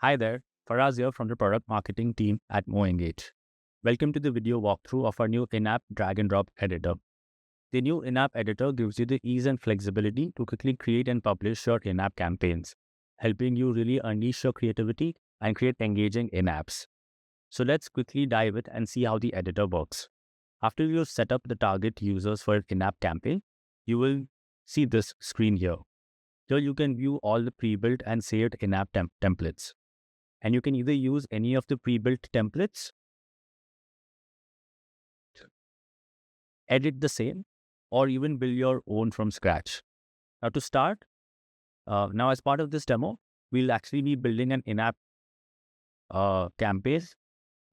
Hi there, Faraz here from the product marketing team at MoEngage. Welcome to the video walkthrough of our new in-app drag and drop editor. The new in-app editor gives you the ease and flexibility to quickly create and publish your in-app campaigns, helping you really unleash your creativity and create engaging in-apps. So let's quickly dive in and see how the editor works. After you set up the target users for an in-app campaign, you will see this screen here. Here you can view all the pre-built and saved in-app templates. And you can either use any of the pre-built templates, edit the same, or even build your own from scratch. Now to start, now as part of this demo, we'll actually be building an in-app campaign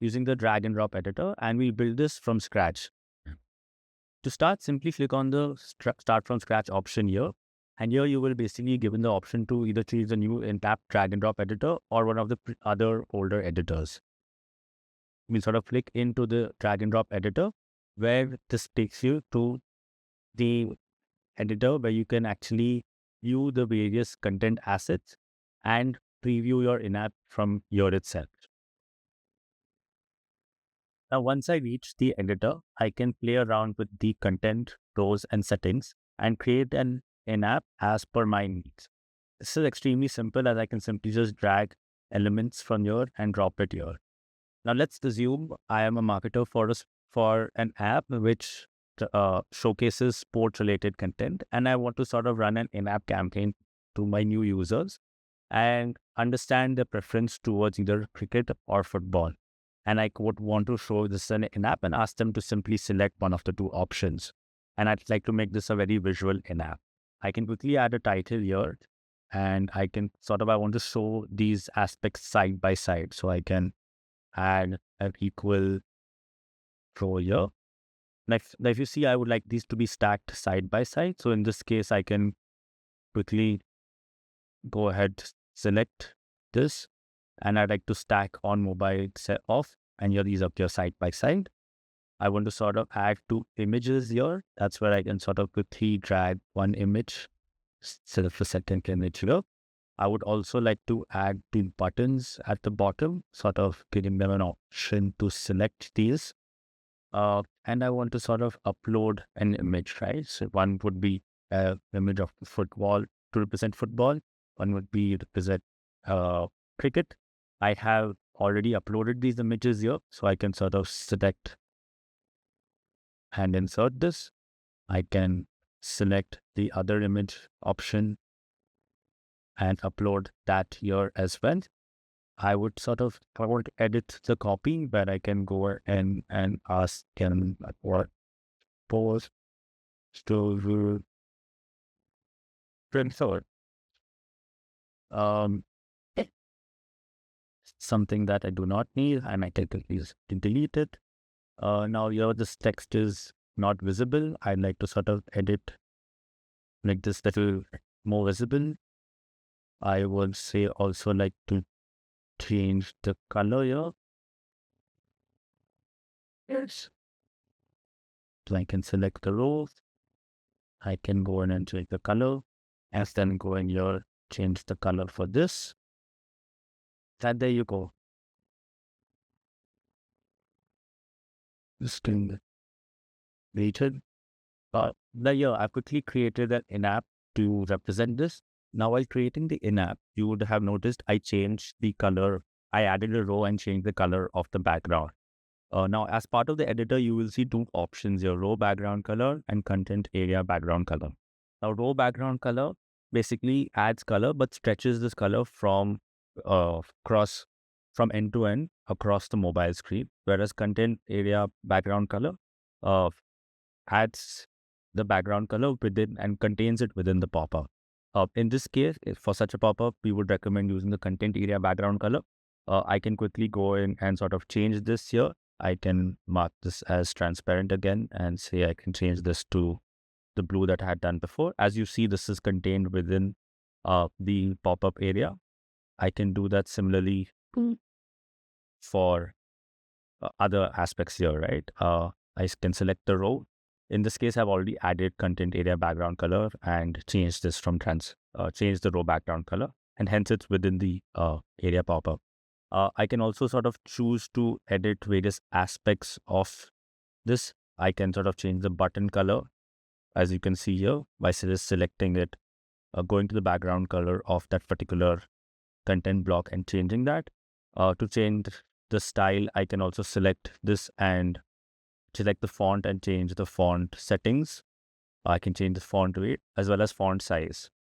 using the drag and drop editor, and we'll build this from scratch. To start, simply click on the start from scratch option here. And here you will basically given the option to either choose the new in-app drag and drop editor or one of the other older editors. We'll sort of click into the drag and drop editor, where this takes you to the editor where you can actually view the various content assets and preview your in-app from here itself. Now, once I reach the editor, I can play around with the content, rows, and settings and create an in-app as per my needs. This is extremely simple, as I can simply just drag elements from here and drop it here. Now, let's assume I am a marketer for an app which showcases sport-related content, and I want to sort of run an in-app campaign to my new users and understand their preference towards either cricket or football. And I would want to show this in-app and ask them to simply select one of the two options. And I'd like to make this a very visual in-app. I can quickly add a title here, and I want to show these aspects side by side. So I can add an equal row here. Now, if you see, I would like these to be stacked side by side. So in this case, I can quickly go ahead, select this, and I'd like to stack on mobile set off, and here these appear side by side. I want to sort of add two images here. That's where I can sort of quickly drag one image, set up the second image here. I would also like to add two buttons at the bottom, sort of giving them an option to select these. And I want to sort of upload an image, right? So one would be an image of football to represent football. One would be represent cricket. I have already uploaded these images here, so I can sort of select and insert this. I can select the other image option and upload that here as well. I want to edit the copy, but I can go and ask them what pose to transfer. Something that I do not need, and I can delete it. Now here this text is not visible. I'd like to sort of edit, make this little more visible. I would say also like to change the color here. Yes. So I can select the rows. I can go in and change the color, and then go in here, change the color for this. And there you go. This can be waited. Now here, I quickly created an in-app to represent this. Now, while creating the in-app, you would have noticed I changed the color. I added a row and changed the color of the background. Now, as part of the editor, you will see two options here: row background color and content area background color. Now, row background color basically adds color, but stretches this color from from end to end across the mobile screen, whereas content area background color adds the background color within and contains it within the pop-up. In this case, for such a pop-up, we would recommend using the content area background color. I can quickly go in and sort of change this here. I can mark this as transparent again and say I can change this to the blue that I had done before. As you see, this is contained within the pop-up area. I can do that similarly for other aspects here, right? I can select the row In this case, I've already added content area background color and changed this from change the row background color, and hence it's within the area pop-up. I can also sort of choose to edit various aspects of this. I can sort of change the button color, as you can see here, by just selecting it, going to the background color of that particular content block and changing that. To change the style, I can also select this and select the font and change the font settings. I can change the font weight as well as font size.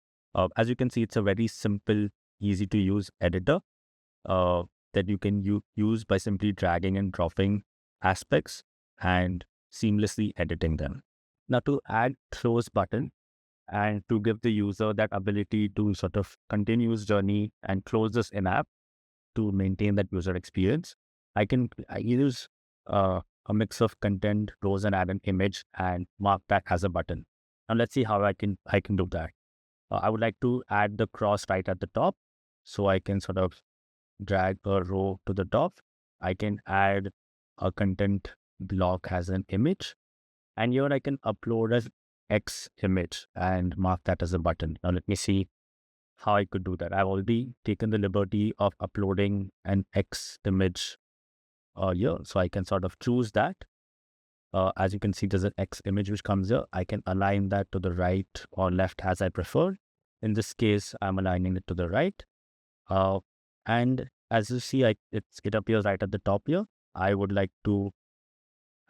As you can see, it's a very simple, easy to use editor that you can use by simply dragging and dropping aspects and seamlessly editing them. Now, to add close button and to give the user that ability to sort of continue his journey and close this in-app to maintain that user experience, I use a mix of content, rows, and add an image and mark that as a button. Now let's see how I can do that. I would like to add the cross right at the top, so I can sort of drag a row to the top. I can add a content block as an image, and here I can upload an X image and mark that as a button. Now let me see how I could do that. I've already taken the liberty of uploading an X image here, so I can sort of choose that. As you can see, there's an X image which comes here. I can align that to the right or left as I prefer. In this case, I'm aligning it to the right. And as you see, it appears right at the top here. I would like to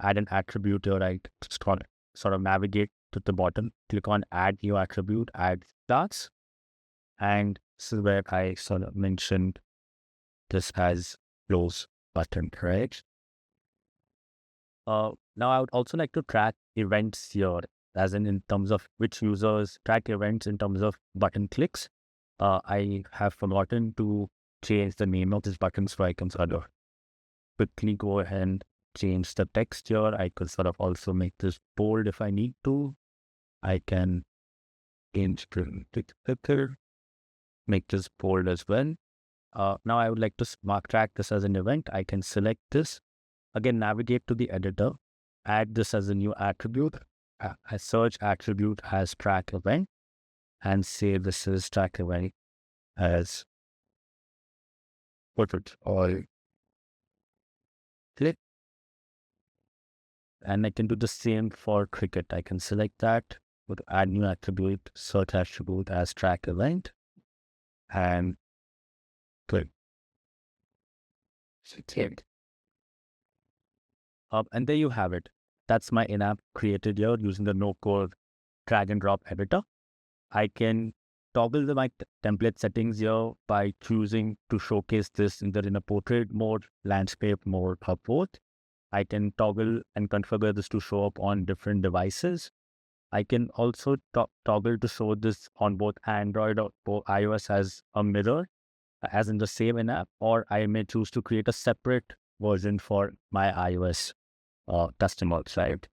add an attribute here. I sort of navigate to the bottom, click on add new attribute, add class. And this is where I sort of mentioned this has close button, right? Now I would also like to track events here, as in terms of which users track events in terms of button clicks. I have forgotten to change the name of this button, so I can sort of quickly go ahead and change the text here. I could sort of also make this bold if I need to. I can change the make this bold as well. Now I would like to track this as an event. I can select this. Again, navigate to the editor, add this as a new attribute. I search attribute as track event and say this is track event as portrait or click. And I can do the same for cricket. I can select that with add new attribute, search attribute as track event and click. And there you have it. That's my in-app created here using the no-code drag and drop editor. I can toggle my template settings here by choosing to showcase this either in a portrait mode, landscape mode, or both. I can toggle and configure this to show up on different devices. I can also toggle to show this on both Android or iOS as a mirror, as in the same in-app, or I may choose to create a separate version for my iOS customers, right?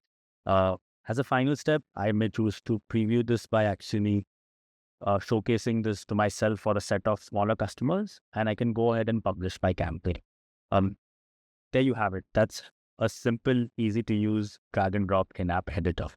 As a final step, I may choose to preview this by actually showcasing this to myself for a set of smaller customers, and I can go ahead and publish my campaign. There you have it. That's a simple, easy to use drag and drop in-app editor.